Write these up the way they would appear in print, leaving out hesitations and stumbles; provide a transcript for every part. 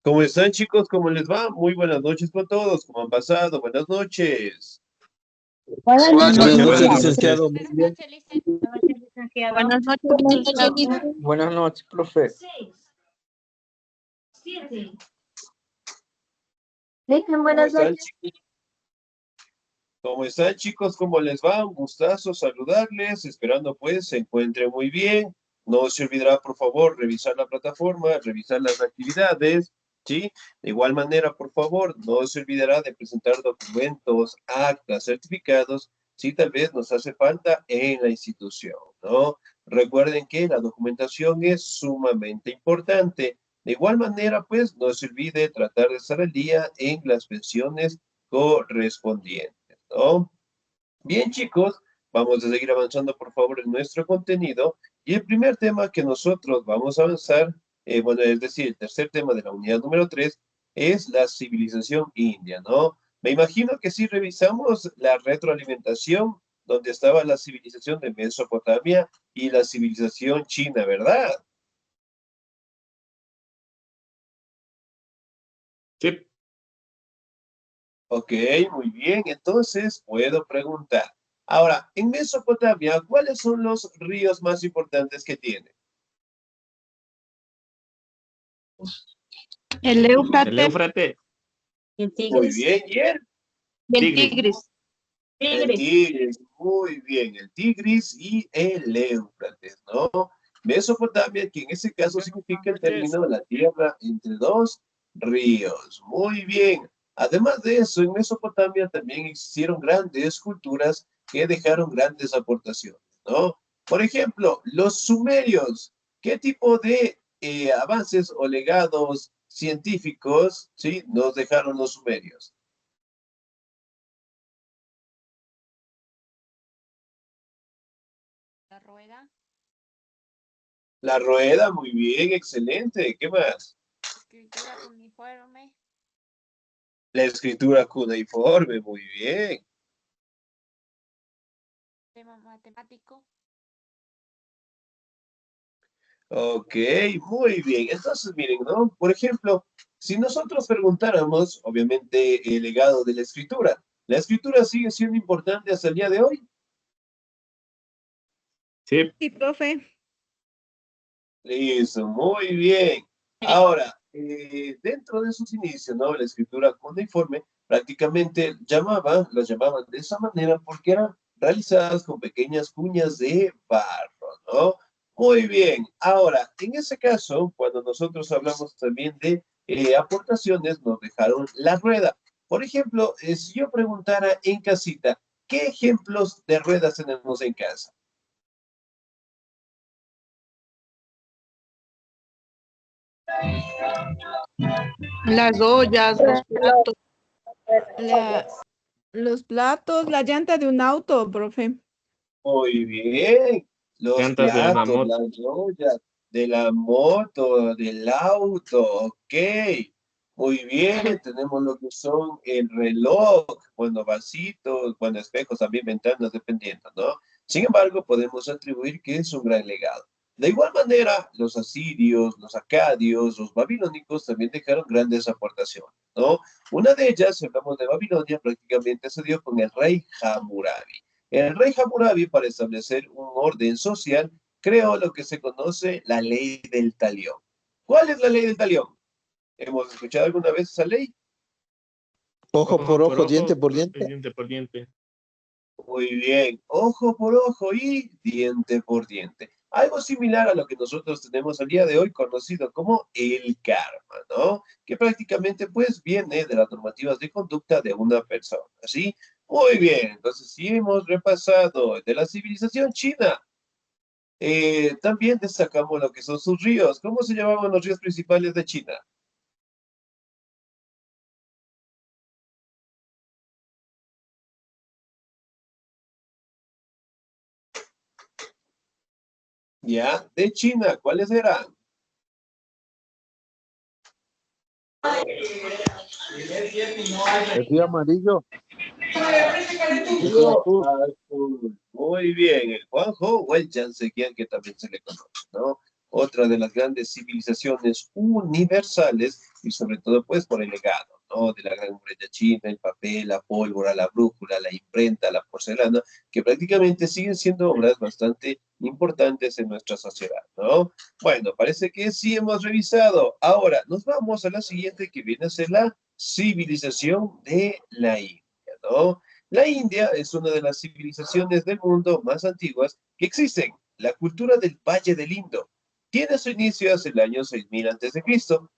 ¿Cómo están, chicos? ¿Cómo les va? Muy buenas noches con todos. ¿Cómo han pasado? Buenas noches. Buenas Buenas noches, noches, Buenas buenas noches. noches. Licenciado. Muy bien. licenciado. Buenas noches, licenciado. Buenas noches, profe. Dicen ¿Cómo buenas están, noches. chicos? ¿Cómo están, chicos? ¿Cómo les va? Un gustazo saludarles, esperando pues se encuentren muy bien. No se olvidará, por favor, revisar la plataforma, revisar las actividades, ¿sí? De igual manera, por favor, no se olvidará de presentar documentos, actas, certificados, si tal vez nos hace falta en la institución, ¿no? Recuerden que la documentación es sumamente importante. De igual manera, pues, no se olvide tratar de estar al día en las pensiones correspondientes, ¿no? Bien, chicos, vamos a seguir avanzando, por favor, en nuestro contenido. Y el primer tema que nosotros vamos a avanzar, bueno, es decir, el tercer tema de la unidad número 3, es la civilización india, ¿no? Me imagino que si revisamos la retroalimentación, donde estaba la civilización de Mesopotamia y la civilización china, ¿verdad? Sí. Ok, muy bien. Entonces, puedo preguntar. Ahora, en Mesopotamia, ¿cuáles son los ríos más importantes que tiene? El El Éufrates Éufrates. El Muy Tigris. bien, ¿y él? y el Tigris. Tigris. El Tigris, muy bien, el Tigris y el Éufrates, ¿no? Mesopotamia, que en ese caso significa el término de la tierra entre dos ríos. Muy bien. Además de eso, en Mesopotamia también existieron grandes culturas que dejaron grandes aportaciones, ¿no? Por ejemplo, los sumerios. ¿Qué tipo de avances o legados científicos, sí, nos dejaron los sumerios? La rueda, La rueda, muy bien, excelente. ¿Qué más? escritura uniforme, La escritura cuneiforme, muy bien. tema matemático, Ok, muy bien. Entonces, miren, ¿no? Por ejemplo, si nosotros preguntáramos, obviamente, el legado de la escritura sigue siendo importante hasta el día de hoy? Sí. sí, profe. Listo, muy bien. Ahora, dentro de sus inicios, ¿no? La escritura cuneiforme prácticamente las llamaban de esa manera porque eran realizadas con pequeñas cuñas de barro, ¿no? Muy bien. Ahora, en ese caso, cuando nosotros hablamos también de aportaciones, nos dejaron la rueda. Por ejemplo, si yo preguntara en casita, ¿qué ejemplos de ruedas tenemos en casa? Las ollas, los platos, los platos, la llanta de un auto, profe. Muy bien. Los Llantas de la platos, moto. las ollas, de la moto, del auto, ok. Muy bien, tenemos lo que son el reloj, bueno, vasitos, bueno, espejos, también ventanas, dependiendo, ¿no? Sin embargo, podemos atribuir que es un gran legado. De igual manera, los asirios, los acadios, los babilónicos también dejaron grandes aportaciones, ¿no? Una de ellas, si hablamos de Babilonia, prácticamente se dio con el rey Hammurabi. El rey Hammurabi, para establecer un orden social, creó lo que se conoce la ley del talión. ¿Cuál es la ley del talión? ¿Hemos escuchado alguna vez esa ley? Ojo por ojo, diente por diente. diente por diente. Muy bien, ojo por ojo y diente por diente. Algo similar a lo que nosotros tenemos al día de hoy, conocido como el karma, ¿no? Que prácticamente pues viene de las normativas de conducta de una persona, ¿sí? Muy bien, entonces si hemos repasado de la civilización china, también destacamos lo que son sus ríos. ¿Cómo se llamaban los ríos principales de China? ¿Ya? De China, ¿cuáles eran? El río amarillo, el río Río azul. Azul. Muy bien, el Juanjo o el Chansequian, que también se le conoce, ¿no? otra de las grandes civilizaciones universales, y sobre todo pues por el legado, ¿no? De la gran muralla china, el papel, la pólvora, la brújula, la imprenta, la porcelana, que prácticamente siguen siendo obras bastante importantes en nuestra sociedad, ¿no? Bueno, parece que sí hemos revisado. Ahora, nos vamos a la siguiente, que viene a ser la civilización de la India, ¿no? La India es una de las civilizaciones del mundo más antiguas que existen. La cultura del Valle del Indo tiene su inicio hace el año 6000 a.C.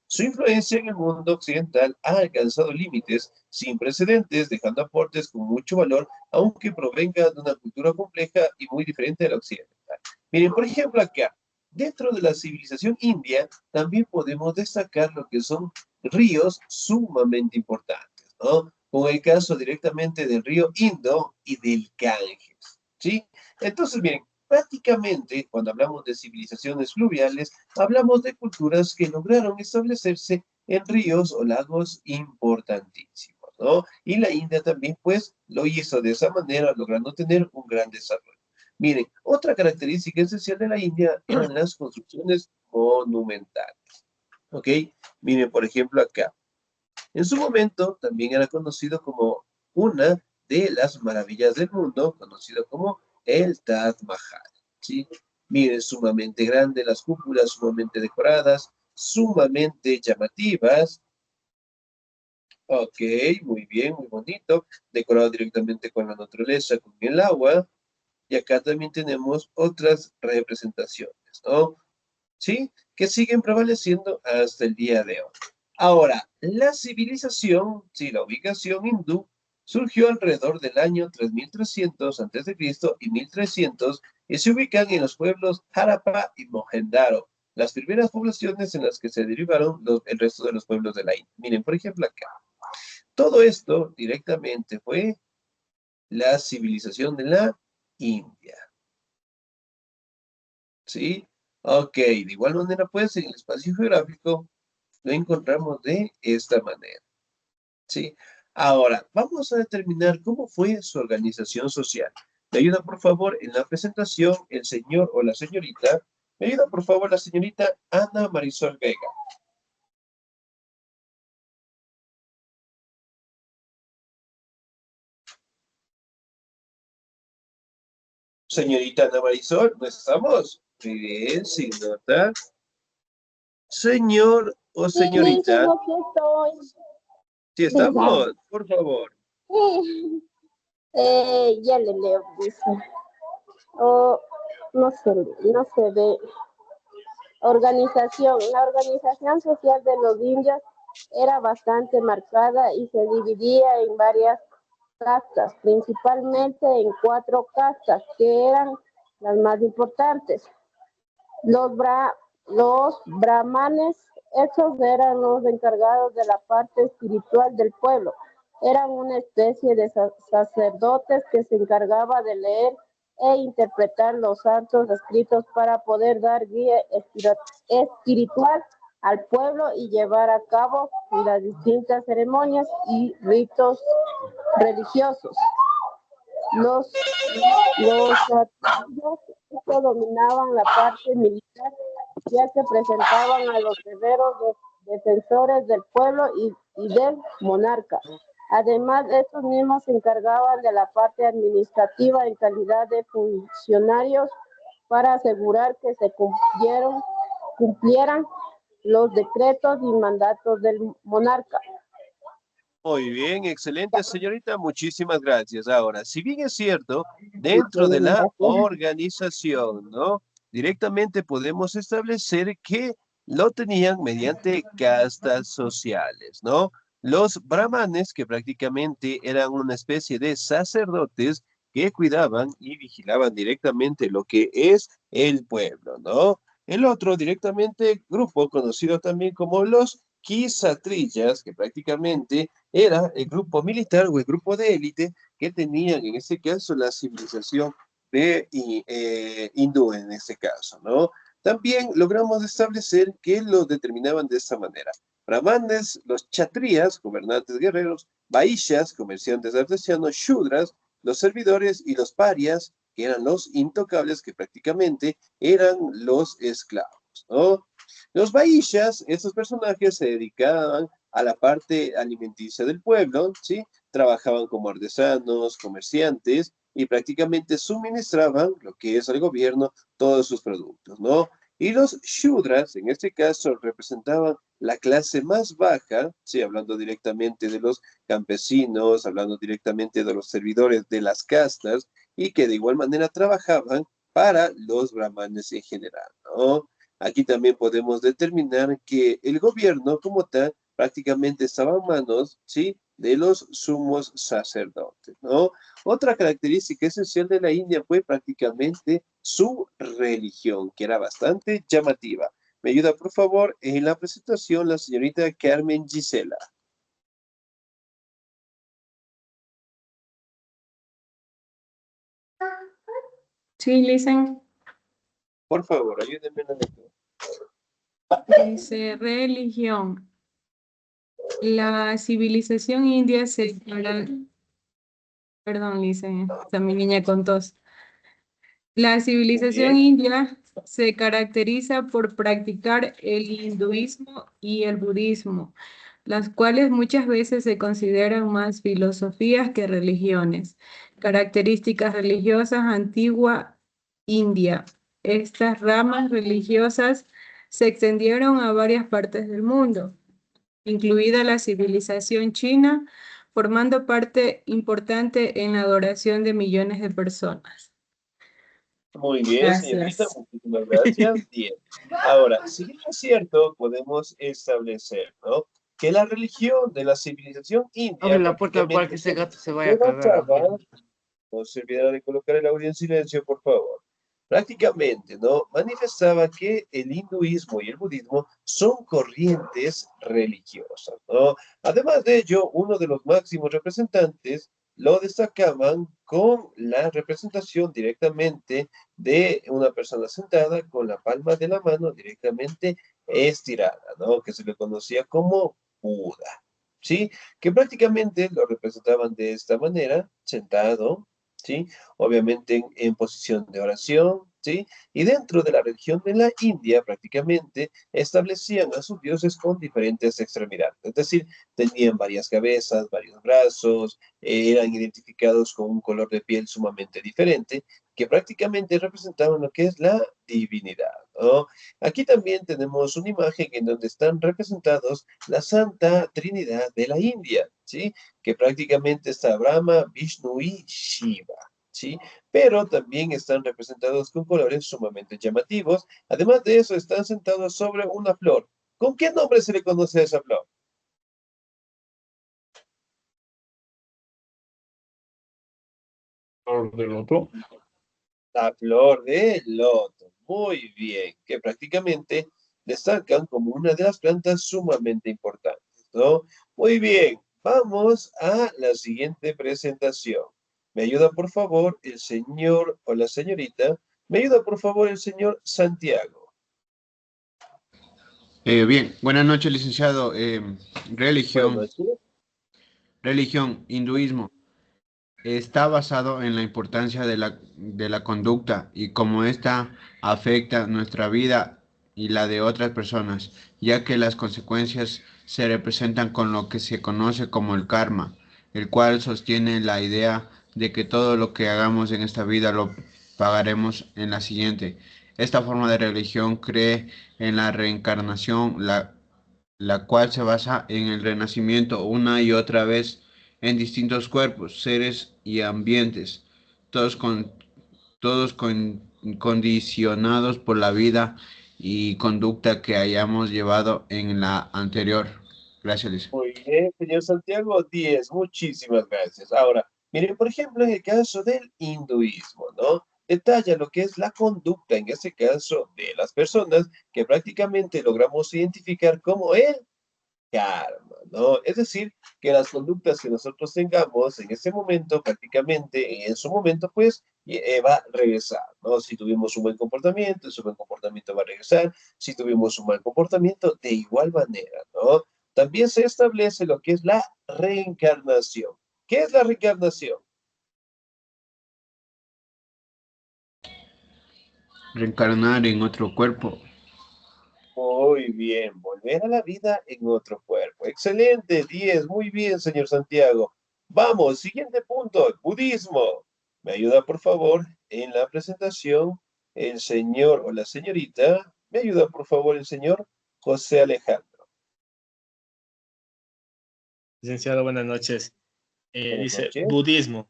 Su influencia en el mundo occidental ha alcanzado límites sin precedentes, dejando aportes con mucho valor, aunque provenga de una cultura compleja y muy diferente de la occidental. Miren, por ejemplo, acá, dentro de la civilización india, también podemos destacar lo que son ríos sumamente importantes, ¿no? Como el caso directamente del río Indo y del Ganges, ¿sí? Entonces, miren, prácticamente, cuando hablamos de civilizaciones fluviales, hablamos de culturas que lograron establecerse en ríos o lagos importantísimos, ¿no? Y la India también, pues, lo hizo de esa manera, logrando tener un gran desarrollo. Miren, otra característica esencial de la India eran las construcciones monumentales, ¿ok? Miren, por ejemplo, acá. En su momento también era conocido como una de las maravillas del mundo, conocido como el Taj Mahal, ¿sí? Miren, sumamente grande, las cúpulas sumamente decoradas, sumamente llamativas. Ok, muy bien, muy bonito, decorado directamente con la naturaleza, con el agua. Y acá también tenemos otras representaciones, ¿no? ¿Sí? Que siguen prevaleciendo hasta el día de hoy. Ahora, la civilización, sí, la ubicación hindú, surgió alrededor del año 3300 a.C. y 1300 y se ubican en los pueblos Harappa y Mohenjo-daro, las primeras poblaciones en las que se derivaron el resto de los pueblos de la India. Miren, por ejemplo, acá. Todo esto directamente fue la civilización de la India. ¿Sí? Ok, de igual manera, pues, en el espacio geográfico lo encontramos de esta manera, ¿sí? Ahora, vamos a determinar cómo fue su organización social. ¿Me ayuda, por favor, en la presentación el señor o la señorita? ¿Me ayuda, por favor, la señorita Ana Marisol Vega? Señorita Ana Marisol, ¿no estamos? Muy bien, sin nota. Señor o Sí, Lincoln, señorita, aquí estoy. ¿sí ¿Verdad? estamos? Por favor. Sí. Ya le leo, dice. Oh, no se ve. Organización. La organización social de los indios era bastante marcada y se dividía en varias castas, principalmente en 4 castas, que eran las más importantes. Los, bra los brahmanes, esos eran los encargados de la parte espiritual del pueblo. Eran una especie de sacerdotes que se encargaba de leer e interpretar los santos escritos para poder dar guía espiritual al pueblo y llevar a cabo las distintas ceremonias y ritos religiosos. Los, los satrapos dominaban la parte militar, ya que presentaban a los guerreros defensores del pueblo y del monarca. Además, estos mismos se encargaban de la parte administrativa en calidad de funcionarios para asegurar que se cumplieran los decretos y mandatos del monarca. Muy bien, excelente, señorita. Muchísimas gracias. Ahora, si bien es cierto, dentro de la organización, ¿no? Directamente podemos establecer que lo tenían mediante castas sociales, ¿no? Los brahmanes, que prácticamente eran una especie de sacerdotes que cuidaban y vigilaban directamente lo que es el pueblo, ¿no? El otro directamente grupo conocido también como los kshatriyas, que prácticamente era el grupo militar o el grupo de élite que tenían en este caso la civilización de hindú en este caso, ¿no? También logramos establecer que los determinaban de esta manera. Brahmanes, los kshatriyas, gobernantes guerreros, vaishyas, comerciantes artesanos, shudras, los servidores y los parias, que eran los intocables, que prácticamente eran los esclavos. humanos, ¿no? Los Vaishas, estos personajes se dedicaban a la parte alimenticia del pueblo, ¿sí? Trabajaban como artesanos, comerciantes y prácticamente suministraban lo que es al gobierno todos sus productos, ¿no? Y los Shudras, en este caso, representaban la clase más baja, sí, hablando directamente de los campesinos, hablando directamente de los servidores de las castas, y que de igual manera trabajaban para los brahmanes en general, ¿no? Aquí también podemos determinar que el gobierno como tal prácticamente estaba en manos, ¿sí? De los sumos sacerdotes, ¿no? Otra característica esencial de la India fue prácticamente su religión, que era bastante llamativa. Me ayuda, por favor, en la presentación la señorita Carmen Gisela. Sí, listen. Por favor, ayúdenme en la lectura. Dice religión. La civilización india se... Perdón, listen. Está mi niña con tos. La civilización Bien. india se caracteriza por practicar el hinduismo y el budismo, las cuales muchas veces se consideran más filosofías que religiones. Características religiosas antigua India. Estas ramas religiosas se extendieron a varias partes del mundo, incluida la civilización china, formando parte importante en la adoración de millones de personas. Muy bien, señorita, Gracias. muchísimas gracias. Bien. Ahora, si bien es cierto, podemos establecer, ¿no? Que la religión de la civilización india Abre la puerta para que ese gato se vaya a cagar. no se olvidara de colocar el audio en silencio, por favor. Prácticamente, ¿no? Manifestaba que el hinduismo y el budismo son corrientes religiosas, ¿no? Además de ello, uno de los máximos representantes lo destacaban con la representación directamente de una persona sentada con la palma de la mano directamente estirada, ¿no? Que se le conocía como Buda, ¿sí? Que prácticamente lo representaban de esta manera, sentado, ¿sí? Obviamente en posición de oración, ¿sí? Y dentro de la religión de la India, prácticamente establecían a sus dioses con diferentes extremidades, es decir, tenían varias cabezas, varios brazos, eran identificados con un color de piel sumamente diferente, que prácticamente representaban lo que es la divinidad, ¿no? Aquí también tenemos una imagen en donde están representados la Santa Trinidad de la India, ¿sí? Que prácticamente está Brahma, Vishnu y Shiva, ¿sí? Pero también están representados con colores sumamente llamativos. Además de eso, están sentados sobre una flor. ¿Con qué nombre se le conoce a esa flor? Del otro. La flor de loto. Muy bien, que prácticamente destacan como una de las plantas sumamente importantes, ¿no? Muy bien, vamos a la siguiente presentación. ¿Me ayuda por favor el señor o la señorita? ¿Me ayuda por favor el señor Santiago? Bien, buenas noches, licenciado. Buenas Religión, noches. hinduismo, está basado en la importancia de la conducta y cómo ésta afecta nuestra vida y la de otras personas, ya que las consecuencias se representan con lo que se conoce como el karma, el cual sostiene la idea de que todo lo que hagamos en esta vida lo pagaremos en la siguiente. Esta forma de religión cree en la reencarnación, la cual se basa en el renacimiento una y otra vez en distintos cuerpos, seres y ambientes, todos, con, condicionados por la vida y conducta que hayamos llevado en la anterior. Gracias, Liz. Muy bien, señor Santiago, 10. Muchísimas gracias. Ahora, miren, por ejemplo, en el caso del hinduismo, ¿no? Detalla lo que es la conducta, en este caso, de las personas que prácticamente logramos identificar como el karma, ¿no? Es decir, que las conductas que nosotros tengamos en ese momento, prácticamente en su momento, pues va a regresar, ¿no? Si tuvimos un buen comportamiento, ese buen comportamiento va a regresar. Si tuvimos un mal comportamiento, de igual manera, ¿no? También se establece lo que es la reencarnación. ¿Qué es la reencarnación? Reencarnar en otro cuerpo. Muy bien, volver a la vida en otro cuerpo. Excelente, 10. Muy bien, señor Santiago. Vamos, siguiente punto, budismo. ¿Me ayuda, por favor, en la presentación el señor o la señorita? ¿Me ayuda, por favor, el señor José Alejandro? Licenciado, buenas noches. Buenas Dice, noches. budismo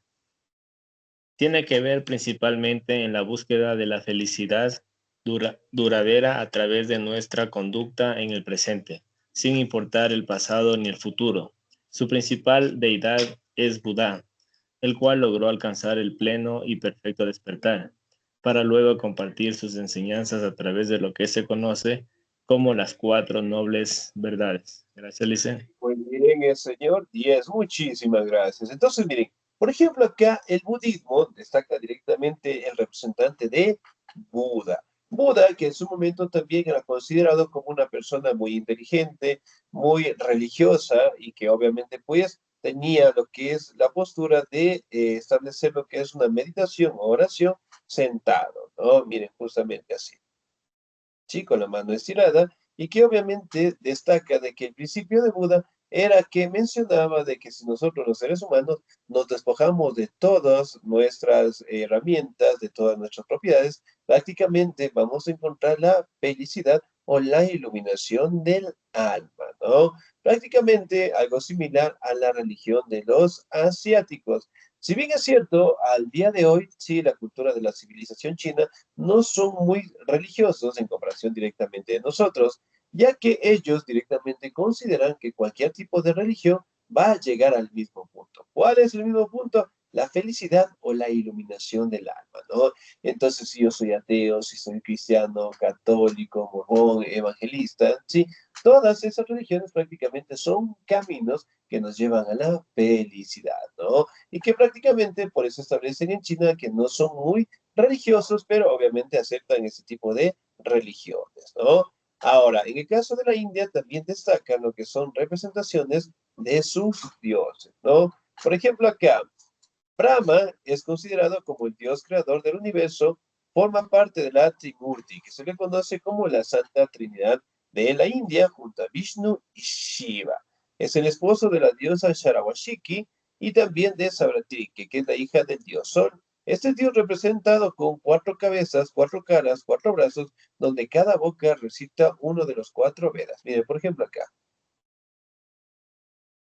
tiene que ver principalmente en la búsqueda de la felicidad duradera a través de nuestra conducta en el presente, sin importar el pasado ni el futuro. Su principal deidad es Buda, el cual logró alcanzar el pleno y perfecto despertar, para luego compartir sus enseñanzas a través de lo que se conoce como las 4 nobles verdades. Gracias, Lice. Muy bien, el señor 10. Muchísimas gracias. Entonces, miren, por ejemplo, acá el budismo destaca directamente el representante de Buda. Buda, que en su momento también era considerado como una persona muy inteligente, muy religiosa y que obviamente pues tenía lo que es la postura de establecer lo que es una meditación o oración sentado, ¿no? Miren, justamente así. Sí, con la mano estirada, y que obviamente destaca de que el principio de Buda era que mencionaba de que si nosotros los seres humanos nos despojamos de todas nuestras herramientas, de todas nuestras propiedades, prácticamente vamos a encontrar la felicidad o la iluminación del alma, ¿no? Prácticamente algo similar a la religión de los asiáticos. Si bien es cierto, al día de hoy, sí, la cultura de la civilización china no son muy religiosos en comparación directamente de nosotros, ya que ellos directamente consideran que cualquier tipo de religión va a llegar al mismo punto. ¿Cuál es el mismo punto? La felicidad o la iluminación del alma, ¿no? Entonces, si yo soy ateo, si soy cristiano, católico, mormón, evangelista, sí, todas esas religiones prácticamente son caminos que nos llevan a la felicidad, ¿no? Y que prácticamente por eso establecen en China que no son muy religiosos, pero obviamente aceptan ese tipo de religiones, ¿no? Ahora, en el caso de la India también destacan lo que son representaciones de sus dioses, ¿no? Por ejemplo, acá, Brahma es considerado como el dios creador del universo, forma parte de la Trimurti, que se le conoce como la Santa Trinidad de la India, junto a Vishnu y Shiva. Es el esposo de la diosa Sharavashiki y también de Savratri, que es la hija del dios Sol. Este dios representado con 4 cabezas, 4 caras, 4 brazos, donde cada boca recita uno de los 4 Vedas. Miren, por ejemplo, acá.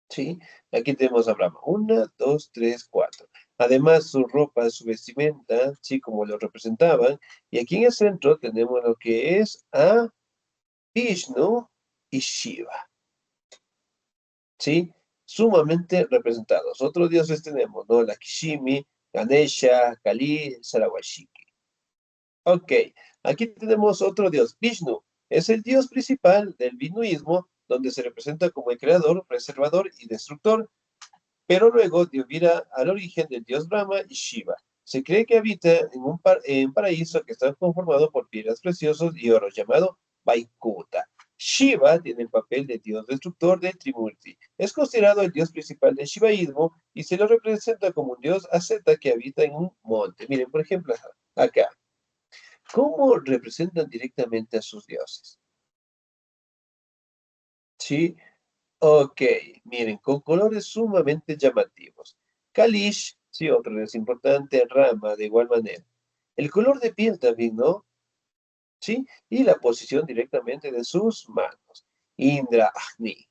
¿Sí? Aquí tenemos a Brahma. 1, 2, 3, 4. Además, su ropa, su vestimenta, ¿sí? Como lo representaban. Y aquí en el centro tenemos lo que es a Vishnu y Shiva. ¿Sí? Sumamente representados. Otros dioses tenemos, ¿no? Lakshmi, Ganesha, Kali, Saraswati. Ok, aquí tenemos otro dios, Vishnu. Es el dios principal del vinuismo, donde se representa como el creador, preservador y destructor, pero luego dio vida al origen del dios Brahma y Shiva. Se cree que habita en un paraíso que está conformado por piedras preciosas y oro, llamado Vaikuta. Shiva tiene el papel de dios destructor del Trimurti. Es considerado el dios principal del shivaísmo y se lo representa como un dios asceta que habita en un monte. Miren, por ejemplo, acá. ¿Cómo representan directamente a sus dioses? ¿Sí? Ok, miren, con colores sumamente llamativos. Kalish, sí, otro dios importante, Rama, de igual manera. El color de piel también, ¿no? ¿Sí? Y la posición directamente de sus manos. Indra, Agni.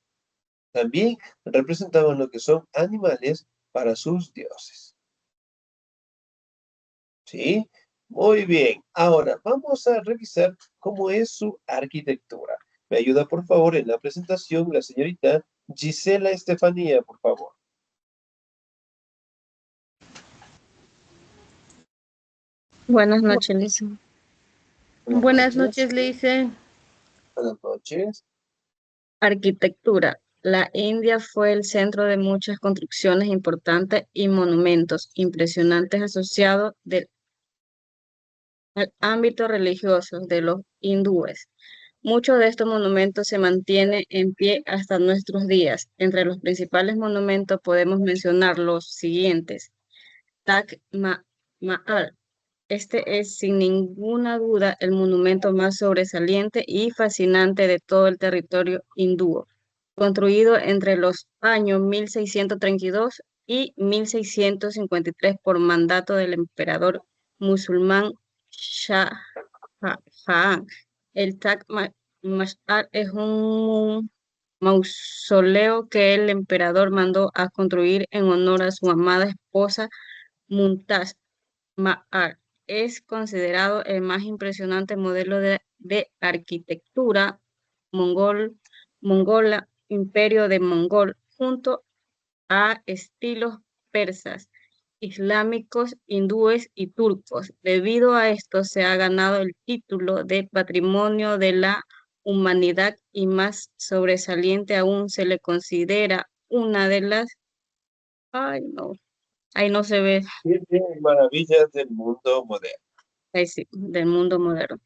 También representaban lo que son animales para sus dioses. ¿Sí? Muy bien. Ahora vamos a revisar cómo es su arquitectura. Me ayuda, por favor, en la presentación la señorita Gisela Estefanía, por favor. Buenas noches, Lisa. Buenas noches, noches. Lisa. Buenas noches. Arquitectura. La India fue el centro de muchas construcciones importantes y monumentos impresionantes asociados al ámbito religioso de los hindúes. Muchos de estos monumentos se mantienen en pie hasta nuestros días. Entre los principales monumentos podemos mencionar los siguientes. Taj Mahal, Este es sin ninguna duda el monumento más sobresaliente y fascinante de todo el territorio hindú, construido entre los años 1632 y 1653 por mandato del emperador musulmán Shah Jahan. El Taj Mahal es un mausoleo que el emperador mandó a construir en honor a su amada esposa Mumtaz Mahal. Es considerado el más impresionante modelo de arquitectura mongola, imperio de Mongol, junto a estilos persas, islámicos, hindúes y turcos. Debido a esto se ha ganado el título de Patrimonio de la Humanidad y más sobresaliente aún se le considera una de las... Ay, no, ahí no se ve. 7 maravillas del mundo moderno. Ahí sí, del mundo moderno.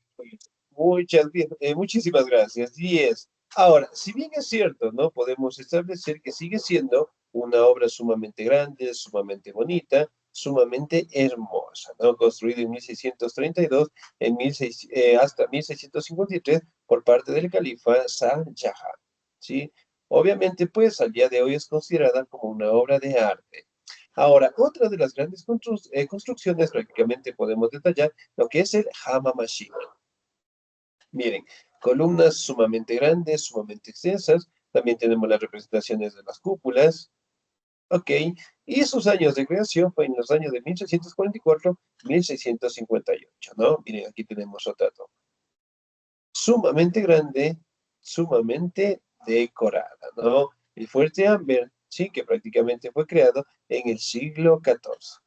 Muchísimas gracias. 10. Ahora, si bien es cierto, ¿no? Podemos establecer que sigue siendo una obra sumamente grande, sumamente bonita, sumamente hermosa, ¿no? Construida en 1632 hasta 1653 por parte del califa Shah Jahan, ¿sí? Obviamente, pues, al día de hoy es considerada como una obra de arte. Ahora, otra de las grandes construcciones prácticamente podemos detallar lo que es el Hama Masjid. Miren, columnas sumamente grandes, sumamente extensas. También tenemos las representaciones de las cúpulas. Ok, y sus años de creación fue en los años de 1644-1658, ¿no? Miren, aquí tenemos otra toma. Sumamente grande, sumamente decorada, ¿no? El fuerte Amber, sí, que prácticamente fue creado en el siglo XIV.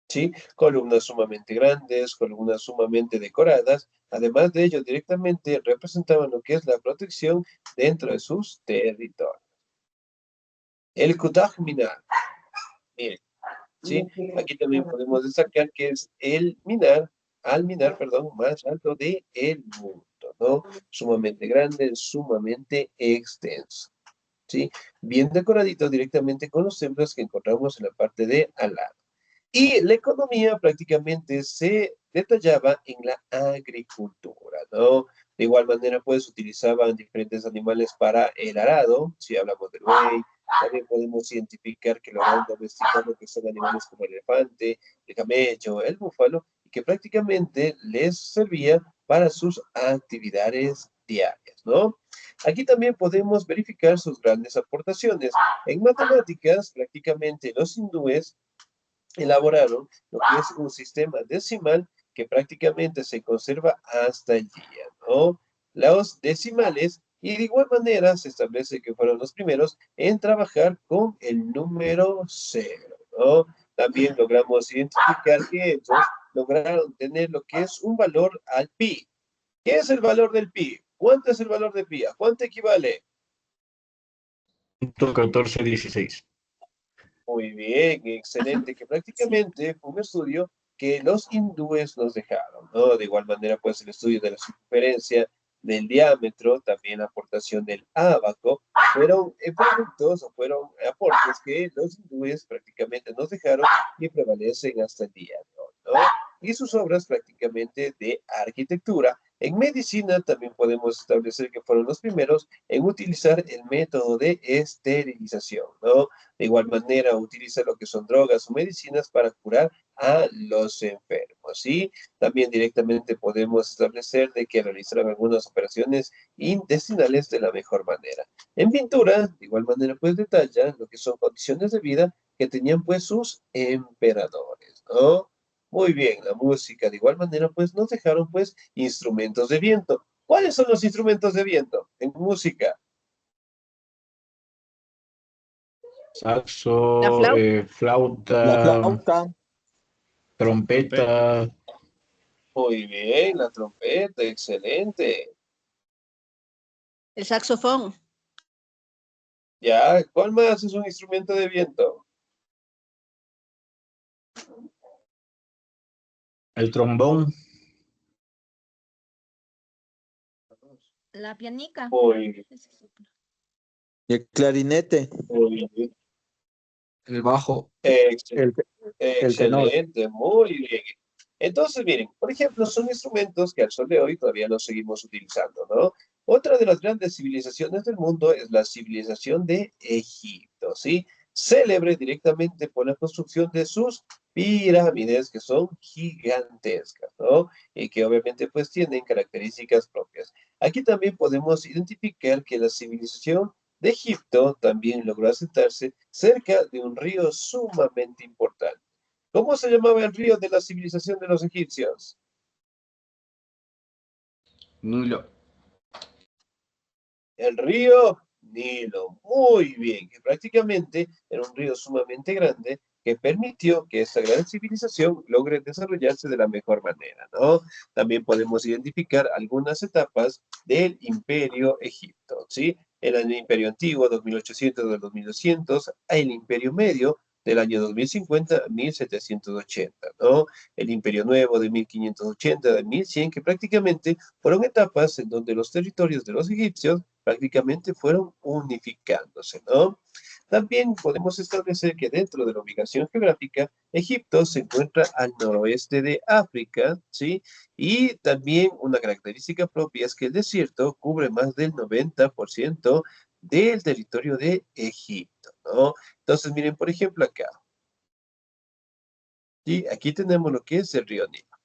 ¿Sí? Columnas sumamente grandes, columnas sumamente decoradas. Además de ello, directamente representaban lo que es la protección dentro de sus territorios. El Qutb Minar. Miren, ¿sí? Aquí también podemos destacar que es el minar, perdón, más alto del mundo, ¿no? Sumamente grande, sumamente extenso, ¿sí? Bien decoradito directamente con los templos que encontramos en la parte de al lado. Y la economía prácticamente se detallaba en la agricultura, ¿no? De igual manera, pues, utilizaban diferentes animales para el arado, si hablamos del buey, también podemos identificar que lo han domesticado, que son animales como el elefante, el camello, el búfalo, y que prácticamente les servía para sus actividades diarias, ¿no? Aquí también podemos verificar sus grandes aportaciones. En matemáticas, prácticamente los hindúes elaboraron lo que es un sistema decimal que prácticamente se conserva hasta el día, ¿no? Los decimales, y de igual manera se establece que fueron los primeros en trabajar con el número 0, ¿no? También logramos identificar que ellos lograron tener lo que es un valor al pi. ¿Qué es el valor del pi? ¿Cuánto es el valor de pi? ¿A cuánto equivale? 1416. Muy bien, excelente, que prácticamente fue un estudio que los hindúes nos dejaron, ¿no? De igual manera, pues el estudio de la circunferencia, del diámetro, también la aportación del ábaco, fueron productos o fueron aportes que los hindúes prácticamente nos dejaron y prevalecen hasta el día de hoy, ¿no? Y sus obras prácticamente de arquitectura. En medicina también podemos establecer que fueron los primeros en utilizar el método de esterilización, ¿no? De igual manera, utiliza lo que son drogas o medicinas para curar a los enfermos, ¿sí? También directamente podemos establecer de que realizaron algunas operaciones intestinales de la mejor manera. En pintura, de igual manera, pues detalla lo que son condiciones de vida que tenían pues sus emperadores, ¿no? Muy bien, la música, de igual manera, pues nos dejaron pues instrumentos de viento. ¿Cuáles son los instrumentos de viento en música? Saxo, La flauta. La flauta, flauta, trompeta, Muy bien, la trompeta, excelente. El saxofón. Ya, ¿cuál más es un instrumento de viento? el trombón, La pianica. Muy, y el clarinete, muy bien. el bajo, Excel- el, tenor. Excelente, muy bien. Entonces, miren, por ejemplo, son instrumentos que al sol de hoy todavía los seguimos utilizando, ¿no? Otra de las grandes civilizaciones del mundo es la civilización de Egipto, ¿sí? Célebre directamente por la construcción de sus pirámides, que son gigantescas, ¿no? Y que obviamente pues tienen características propias. Aquí también podemos identificar que la civilización de Egipto también logró asentarse cerca de un río sumamente importante. ¿Cómo se llamaba el río de la civilización de los egipcios? Nilo. El río Nilo. Muy bien, que prácticamente era un río sumamente grande que permitió que esta gran civilización logre desarrollarse de la mejor manera, ¿no? También podemos identificar algunas etapas del Imperio Egipto, ¿sí? El Imperio Antiguo, 2800 al 2200, el Imperio Medio, del año 2050 a 1780, ¿no? El Imperio Nuevo de 1580 a 1100, que prácticamente fueron etapas en donde los territorios de los egipcios prácticamente fueron unificándose, ¿no? También podemos establecer que dentro de la ubicación geográfica, Egipto se encuentra al noroeste de África, ¿sí? Y también una característica propia es que el desierto cubre más del 90% del territorio de Egipto, ¿no? Entonces, miren, por ejemplo, acá, ¿sí? Aquí tenemos lo que es el río Nilo,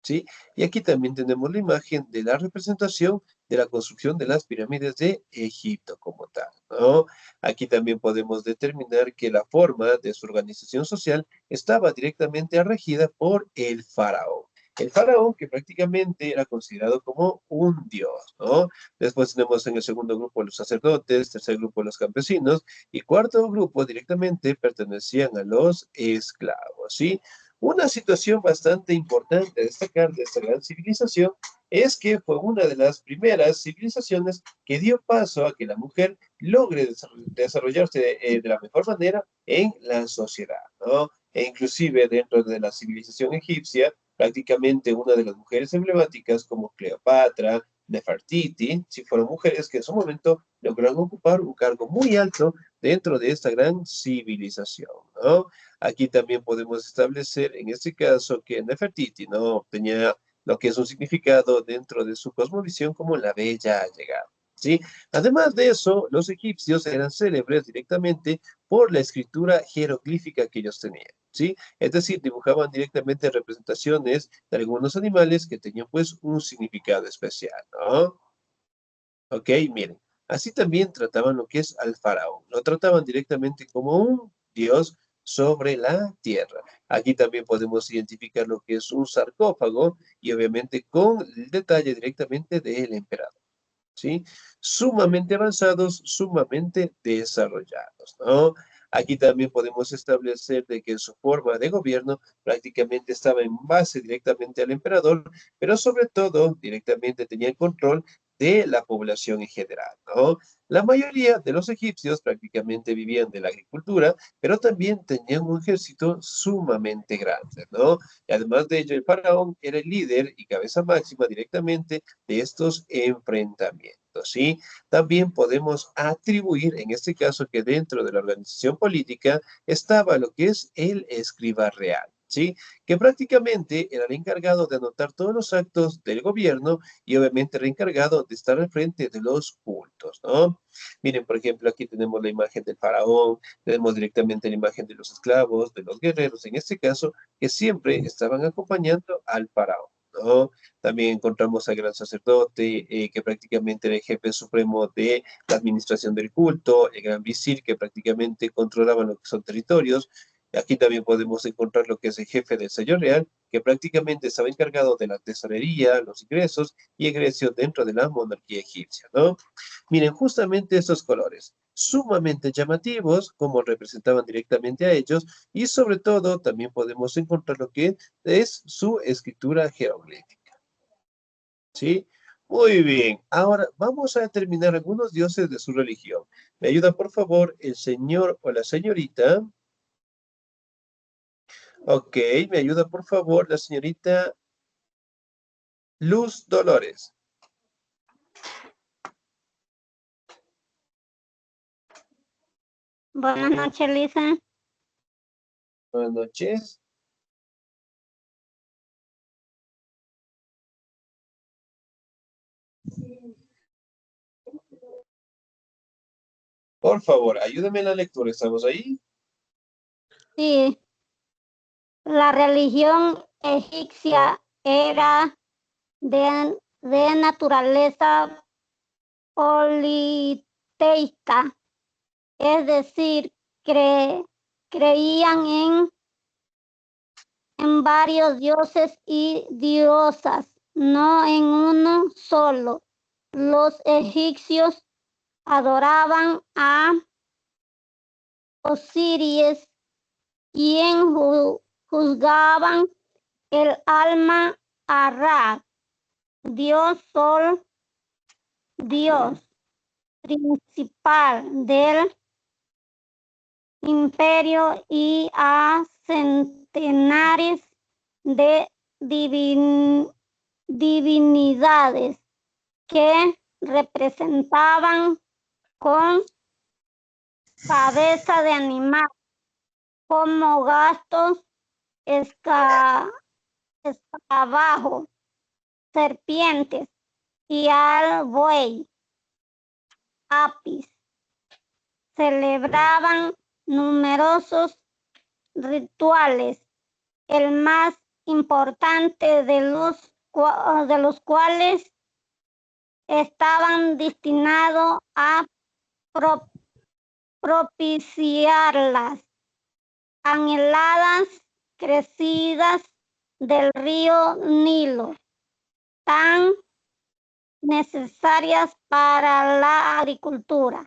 ¿sí? Y aquí también tenemos la imagen de la representación de la construcción de las pirámides de Egipto como tal, ¿no? Aquí también podemos determinar que la forma de su organización social estaba directamente regida por el faraón. El faraón que prácticamente era considerado como un dios, ¿no? Después tenemos en el segundo grupo los sacerdotes, tercer grupo los campesinos y cuarto grupo directamente pertenecían a los esclavos, ¿sí? Una situación bastante importante a destacar de esta gran civilización es que fue una de las primeras civilizaciones que dio paso a que la mujer logre desarrollarse de la mejor manera en la sociedad, ¿no? E inclusive dentro de la civilización egipcia, prácticamente una de las mujeres emblemáticas como Cleopatra, Nefertiti, si fueron mujeres que en su momento lograron ocupar un cargo muy alto dentro de esta gran civilización, ¿no? Aquí también podemos establecer, en este caso, que Nefertiti no tenía lo que es un significado dentro de su cosmovisión como la bella llegada, ¿sí? Además de eso, los egipcios eran célebres directamente por la escritura jeroglífica que ellos tenían, ¿sí? Es decir, dibujaban directamente representaciones de algunos animales que tenían pues un significado especial, ¿no? Ok, miren, así también trataban lo que es al faraón, lo trataban directamente como un dios sobre la tierra. Aquí también podemos identificar lo que es un sarcófago y obviamente con el detalle directamente del emperador, ¿sí? Sumamente avanzados, sumamente desarrollados, ¿no? Aquí también podemos establecer de que su forma de gobierno prácticamente estaba en base directamente al emperador, pero sobre todo directamente tenía el control de la población en general, ¿no? La mayoría de los egipcios prácticamente vivían de la agricultura, pero también tenían un ejército sumamente grande, ¿no? Y además de ello, el faraón era el líder y cabeza máxima directamente de estos enfrentamientos, ¿sí? También podemos atribuir, en este caso, que dentro de la organización política estaba lo que es el escriba real, ¿sí? Que prácticamente era el encargado de anotar todos los actos del gobierno y obviamente era encargado de estar al frente de los cultos, ¿no? Miren, por ejemplo, aquí tenemos la imagen del faraón, tenemos directamente la imagen de los esclavos, de los guerreros, en este caso, que siempre estaban acompañando al faraón, ¿no? También encontramos al gran sacerdote, que prácticamente era el jefe supremo de la administración del culto, el gran visir, que prácticamente controlaba lo que son territorios. Aquí también podemos encontrar lo que es el jefe del sello real, que prácticamente estaba encargado de la tesorería, los ingresos y egresos dentro de la monarquía egipcia, ¿no? Miren, justamente estos colores, sumamente llamativos, como representaban directamente a ellos, y sobre todo también podemos encontrar lo que es su escritura jeroglífica. ¿Sí? Muy bien. Ahora vamos a determinar algunos dioses de su religión. ¿Me ayuda, por favor, el señor o la señorita? Ok, me ayuda, por favor, la señorita Luz Dolores. Buenas noches, Lisa. Buenas noches. Por favor, ayúdame en la lectura. ¿Estamos ahí? Sí, la religión egipcia era de naturaleza politeísta, es decir, creían en varios dioses y diosas, no en uno solo. Los egipcios adoraban a Osiris, quien juzgaban el alma a Ra, dios sol, dios principal del imperio, y a centenares de divinidades que representaban con cabeza de animal como gastos, escarabajo, serpientes y al buey, apis. Celebraban numerosos rituales, el más importante de los cuales estaban destinados a propiciar las anheladas crecidas del río Nilo, tan necesarias para la agricultura.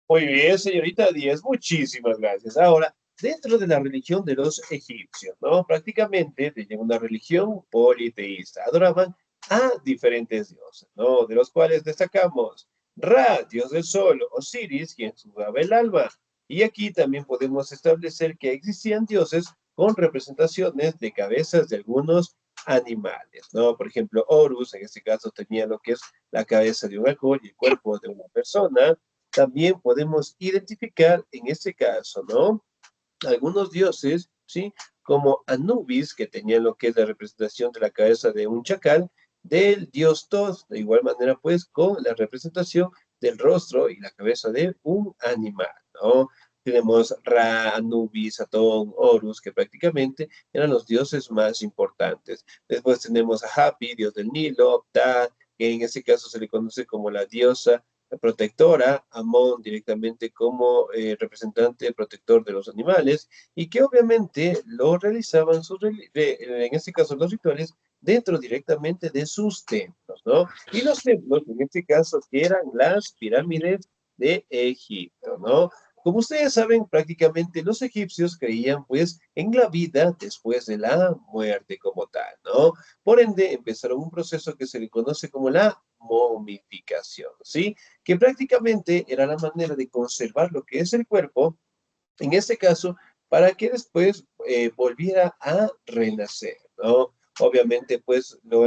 Muy bien, señorita Díaz, muchísimas gracias. Ahora, dentro de la religión de los egipcios, ¿no? Prácticamente tenían una religión politeísta. Adoraban a diferentes dioses, ¿no? De los cuales destacamos Ra, dios del sol, Osiris, quien juzgaba el alma. Y aquí también podemos establecer que existían dioses con representaciones de cabezas de algunos animales, ¿no? Por ejemplo, Horus, en este caso, tenía lo que es la cabeza de un halcón y el cuerpo de una persona. También podemos identificar en este caso, ¿no? Algunos dioses, ¿sí? Como Anubis, que tenía lo que es la representación de la cabeza de un chacal, del dios Thoth, de igual manera, pues, con la representación del rostro y la cabeza de un animal, ¿no? Tenemos Ra, Anubis, Atón, Horus, que prácticamente eran los dioses más importantes. Después tenemos a Hapi, dios del Nilo, Ptah, que en este caso se le conoce como la diosa protectora, Amón directamente como representante protector de los animales, y que obviamente lo realizaban en este caso los rituales dentro directamente de sus templos, ¿no? Y los templos, en este caso, que eran las pirámides de Egipto, ¿no? Como ustedes saben, prácticamente los egipcios creían pues en la vida después de la muerte como tal, ¿no? Por ende, empezaron un proceso que se le conoce como la momificación, ¿sí? Que prácticamente era la manera de conservar lo que es el cuerpo, en este caso, para que después volviera a renacer, ¿no? Obviamente, pues, lo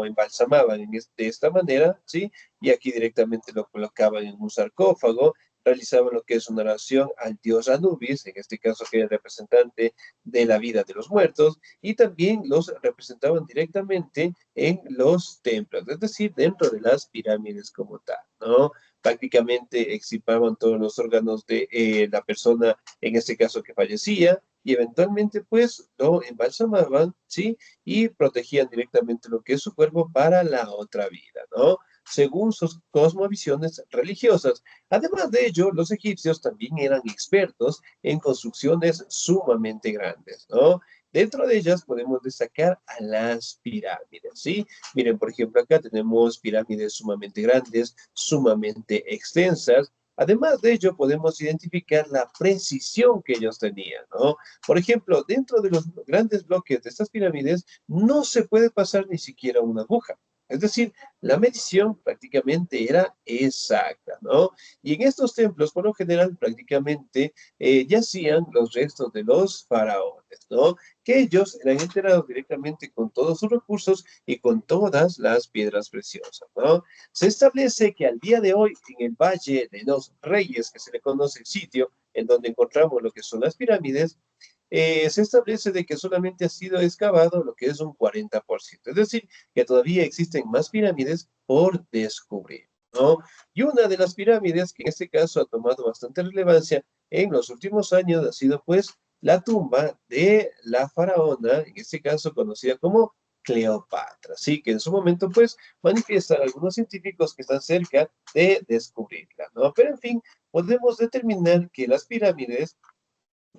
embalsamaban de esta manera, ¿sí? Y aquí directamente lo colocaban en un sarcófago, realizaban lo que es una oración al dios Anubis, en este caso que era el representante de la vida de los muertos, y también los representaban directamente en los templos, es decir, dentro de las pirámides como tal, ¿no? Prácticamente extirpaban todos los órganos de la persona, en este caso que fallecía, y eventualmente pues lo embalsamaban, ¿sí? Y protegían directamente lo que es su cuerpo para la otra vida, ¿no? Según sus cosmovisiones religiosas. Además de ello, los egipcios también eran expertos en construcciones sumamente grandes, ¿no? Dentro de ellas podemos destacar a las pirámides, ¿sí? Miren, por ejemplo, acá tenemos pirámides sumamente grandes, sumamente extensas. Además de ello, podemos identificar la precisión que ellos tenían, ¿no? Por ejemplo, dentro de los grandes bloques de estas pirámides no se puede pasar ni siquiera una aguja. Es decir, la medición prácticamente era exacta, ¿no? Y en estos templos, por lo general, prácticamente yacían los restos de los faraones, ¿no? Que ellos eran enterados directamente con todos sus recursos y con todas las piedras preciosas, ¿no? Se establece que al día de hoy, en el Valle de los Reyes, que se le conoce el sitio en donde encontramos lo que son las pirámides, se establece de que solamente ha sido excavado lo que es un 40%. Es decir, que todavía existen más pirámides por descubrir, ¿no? Y una de las pirámides que en este caso ha tomado bastante relevancia en los últimos años ha sido pues la tumba de la faraona, en este caso conocida como Cleopatra, sí, que en su momento pues manifiestan algunos científicos que están cerca de descubrirla, ¿no? Pero en fin, podemos determinar que las pirámides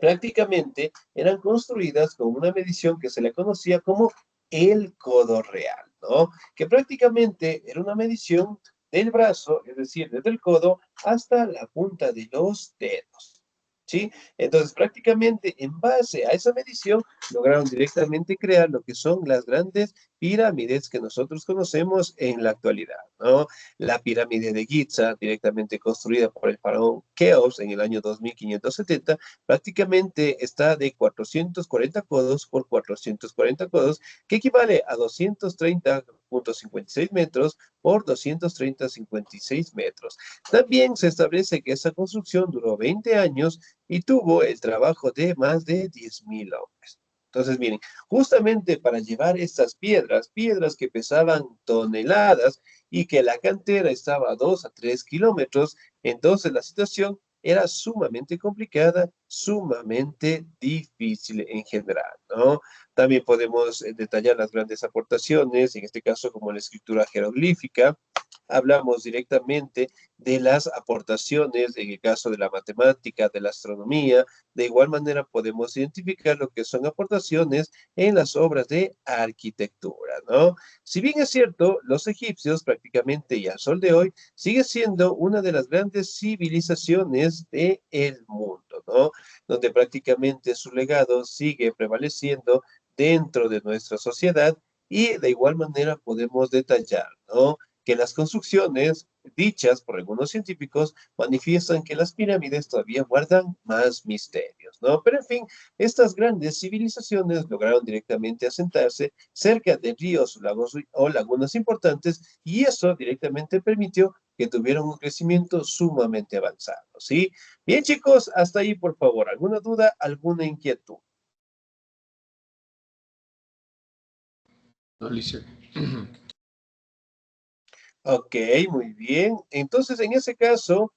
prácticamente eran construidas con una medición que se le conocía como el codo real, ¿no? Que prácticamente era una medición del brazo, es decir, desde el codo hasta la punta de los dedos, ¿sí? Entonces, prácticamente en base a esa medición, lograron directamente crear lo que son las grandes pirámides que nosotros conocemos en la actualidad, ¿no? La pirámide de Giza, directamente construida por el faraón Keops en el año 2570, prácticamente está de 440 codos por 440 codos, que equivale a 230,56 metros por 230,56 metros. También se establece que esa construcción duró 20 años y tuvo el trabajo de más de 10,000 hombres. Entonces, miren, justamente para llevar estas piedras que pesaban toneladas y que la cantera estaba a 2 a 3 kilómetros, entonces la situación era sumamente complicada, sumamente difícil en general, ¿no? También podemos detallar las grandes aportaciones, en este caso como la escritura jeroglífica. Hablamos directamente de las aportaciones, en el caso de la matemática, de la astronomía. De igual manera podemos identificar lo que son aportaciones en las obras de arquitectura, ¿no? Si bien es cierto, los egipcios prácticamente y al sol de hoy sigue siendo una de las grandes civilizaciones del mundo, ¿no? Donde prácticamente su legado sigue prevaleciendo dentro de nuestra sociedad y de igual manera podemos detallar, ¿no? Que las construcciones dichas por algunos científicos manifiestan que las pirámides todavía guardan más misterios, ¿no? Pero en fin, estas grandes civilizaciones lograron directamente asentarse cerca de ríos, lagos o lagunas importantes y eso directamente permitió que tuvieran un crecimiento sumamente avanzado, ¿sí? Bien, chicos, hasta ahí, por favor. ¿Alguna duda, alguna inquietud? No, Lice. Ok, muy bien. Entonces, en ese caso,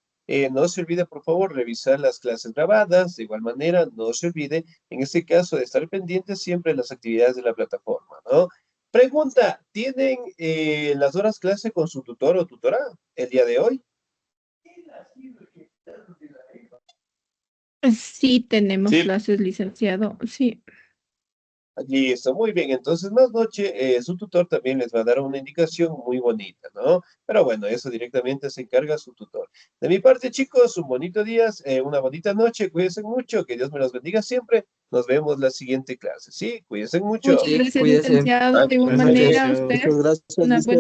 no se olvide, por favor, revisar las clases grabadas. De igual manera, no se olvide, en este caso, de estar pendiente siempre de las actividades de la plataforma, ¿no? Pregunta, ¿tienen las horas clase con su tutor o tutora el día de hoy? Sí, tenemos Sí. clases, licenciado. Sí. Listo, muy bien. Entonces, más noche, su tutor también les va a dar una indicación muy bonita, ¿no? Pero bueno, eso directamente se encarga su tutor. De mi parte, chicos, un bonito día, una bonita noche. Cuídense mucho, que Dios me los bendiga siempre. Nos vemos la siguiente clase, ¿sí? Cuídense mucho. Muchas gracias, cuídese. licenciado. De igual manera, a usted Muchas gracias, una buena Lice.